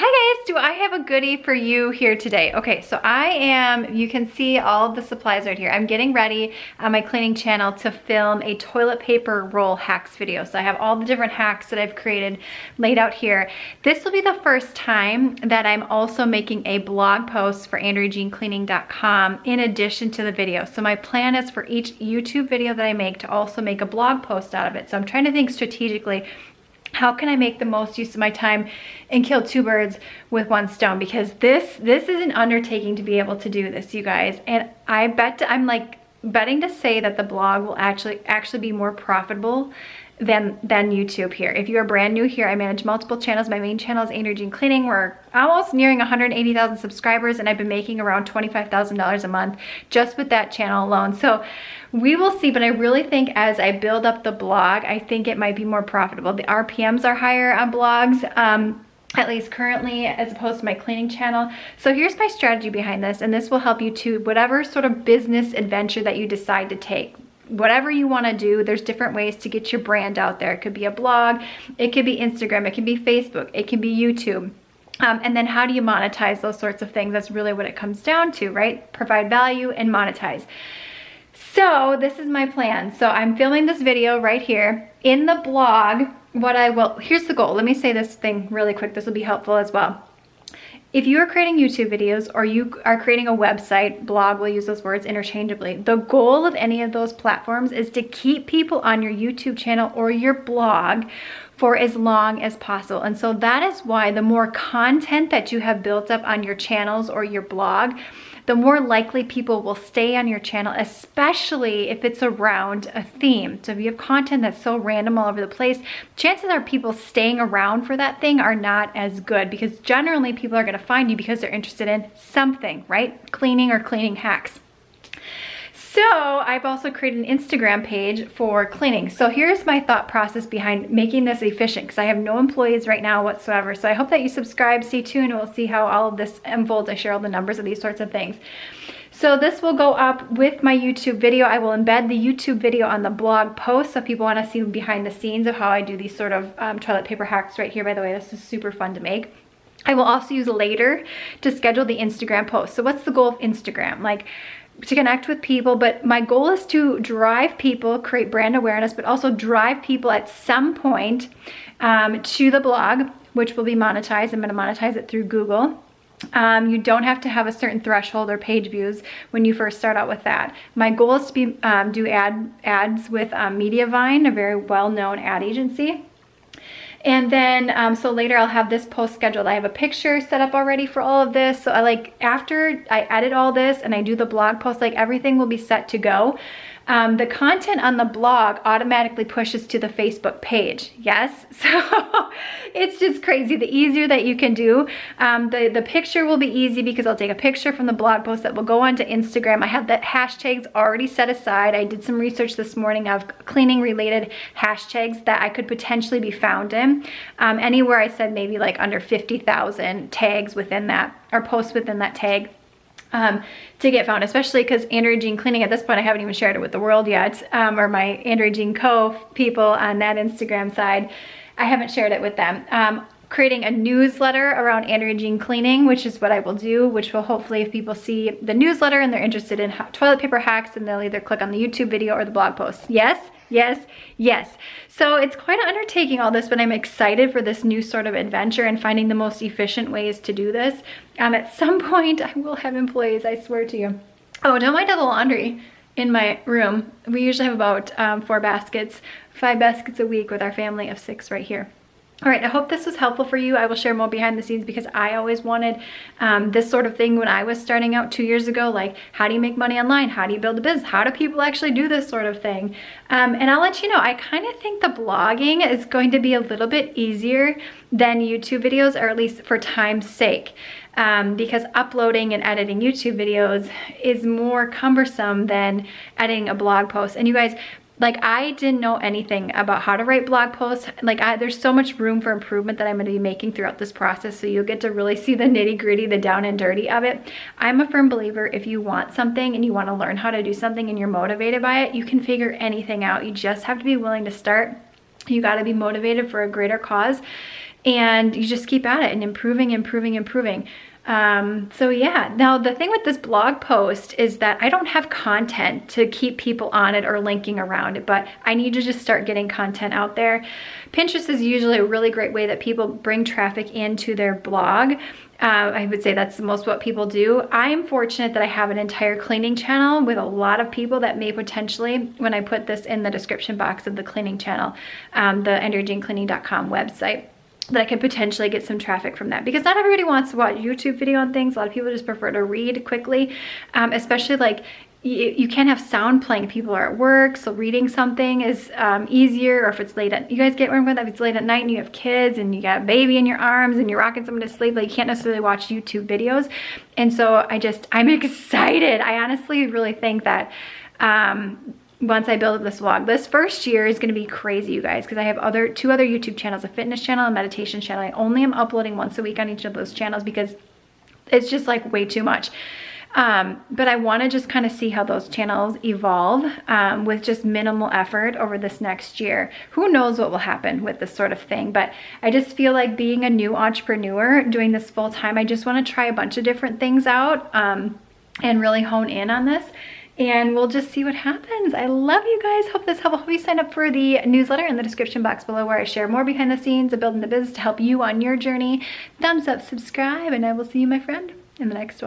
Hi guys, do I have a goodie for you here today? Okay, so you can see all of the supplies right here. I'm getting ready on my cleaning channel to film a toilet paper roll hacks video. So I have all the different hacks that I've created laid out here. This will be the first time that I'm also making a blog post for AndreaJeanCleaning.com in addition to the video. So my plan is for each YouTube video that I make to also make a blog post out of it. So I'm trying to think strategically, how can I make the most use of my time and kill two birds with one stone? Because this is an undertaking to be able to do this, you guys. And I'm like betting to say that the blog will actually be more profitable than YouTube here. If you're brand new here, I manage multiple channels. My main channel is Andrea Jean Cleaning. We're almost nearing 180,000 subscribers, and I've been making around $25,000 a month just with that channel alone. So we will see, but I really think as I build up the blog, I think it might be more profitable. The RPMs are higher on blogs, at least currently, as opposed to my cleaning channel. So here's my strategy behind this, and this will help you to whatever sort of business adventure that you decide to take. Whatever you want to do, there's different ways to get your brand out there. It could be a blog, it could be Instagram, it can be Facebook, it can be YouTube. And then how do you monetize those sorts of things? That's really what it comes down to, right? Provide value and monetize. So this is my plan. So I'm filming this video right here. In the blog, here's the goal. Let me say this thing really quick. This will be helpful as well. If you are creating YouTube videos or you are creating a website, blog, we'll use those words interchangeably. The goal of any of those platforms is to keep people on your YouTube channel or your blog for as long as possible. And so that is why the more content that you have built up on your channels or your blog, the more likely people will stay on your channel, especially if it's around a theme. So if you have content that's so random all over the place, chances are people staying around for that thing are not as good, because generally people are gonna find you because they're interested in something, right? Cleaning or cleaning hacks. So I've also created an Instagram page for cleaning. So here's my thought process behind making this efficient, because I have no employees right now whatsoever. So I hope that you subscribe, stay tuned, and we'll see how all of this unfolds. I share all the numbers of these sorts of things. So this will go up with my YouTube video. I will embed the YouTube video on the blog post, so if people want to see behind the scenes of how I do these sort of toilet paper hacks right here. By the way, this is super fun to make. I will also use later to schedule the Instagram post. So what's the goal of Instagram? Like, to connect with people, but my goal is to drive people, create brand awareness, but also drive people at some point to the blog, which will be monetized. I'm going to monetize it through Google. You don't have to have a certain threshold or page views when you first start out with that. My goal is to do ads with Mediavine, a very well-known ad agency. And then, so later I'll have this post scheduled. I have a picture set up already for all of this. So after I edit all this and I do the blog post, everything will be set to go. The content on the blog automatically pushes to the Facebook page. Yes, so it's just crazy. The easier that you can do. The picture will be easy because I'll take a picture from the blog post that will go onto Instagram. I have the hashtags already set aside. I did some research this morning of cleaning related hashtags that I could potentially be found in. Anywhere I said maybe under 50,000 tags within that, or posts within that tag. To get found, especially because Andrea Jean Cleaning, at this point I haven't even shared it with the world yet, or my Andrea Jean Co. people on that Instagram side, I haven't shared it with them. Creating a newsletter around Andrea Jean Cleaning, which is what I will do, which will hopefully, if people see the newsletter and they're interested in toilet paper hacks, then they'll either click on the YouTube video or the blog post. Yes, yes, yes. So it's quite an undertaking, all this, but I'm excited for this new sort of adventure and finding the most efficient ways to do this. At some point, I will have employees, I swear to you. Oh, don't mind all the laundry in my room. We usually have about 5 baskets a week with our family of 6 right here. All right, I hope this was helpful for you. I will share more behind the scenes because I always wanted this sort of thing when I was starting out 2 years ago, like how do you make money online? How do you build a business? How do people actually do this sort of thing? And I'll let you know, I kind of think the blogging is going to be a little bit easier than YouTube videos, or at least for time's sake. Because uploading and editing YouTube videos is more cumbersome than editing a blog post. And you guys, I didn't know anything about how to write blog posts. There's so much room for improvement that I'm going to be making throughout this process, so you'll get to really see the nitty-gritty, the down and dirty of it. I'm a firm believer, if you want something and you want to learn how to do something and you're motivated by it, you can figure anything out. You just have to be willing to start. You got to be motivated for a greater cause. and you just keep at it and improving. So yeah, now the thing with this blog post is that I don't have content to keep people on it or linking around it, but I need to just start getting content out there. Pinterest is usually a really great way that people bring traffic into their blog. I would say that's most what people do. I'm fortunate that I have an entire cleaning channel with a lot of people that may potentially, when I put this in the description box of the cleaning channel, the AndreaJaneCleaning.com website, that I could potentially get some traffic from that, because not everybody wants to watch YouTube video on things. A lot of people just prefer to read quickly, especially like you can't have sound playing if people are at work, so reading something is easier. Or if it's late at, you guys get where I'm going, if it's late at night and you have kids and you got a baby in your arms and you're rocking someone to sleep, like you can't necessarily watch YouTube videos. And so I'm excited. I honestly really think that once I build up this vlog, this first year is gonna be crazy, you guys, because I have two other YouTube channels, a fitness channel and a meditation channel. I only am uploading once a week on each of those channels because it's just like way too much. But I want to just kind of see how those channels evolve with just minimal effort over this next year. Who knows what will happen with this sort of thing, but I just feel like being a new entrepreneur doing this full time, I just want to try a bunch of different things out and really hone in on this. And we'll just see what happens. I love you guys. Hope this helpful. Hope you sign up for the newsletter in the description box below, where I share more behind the scenes of building the business to help you on your journey. Thumbs up, subscribe, and I will see you, my friend, in the next one.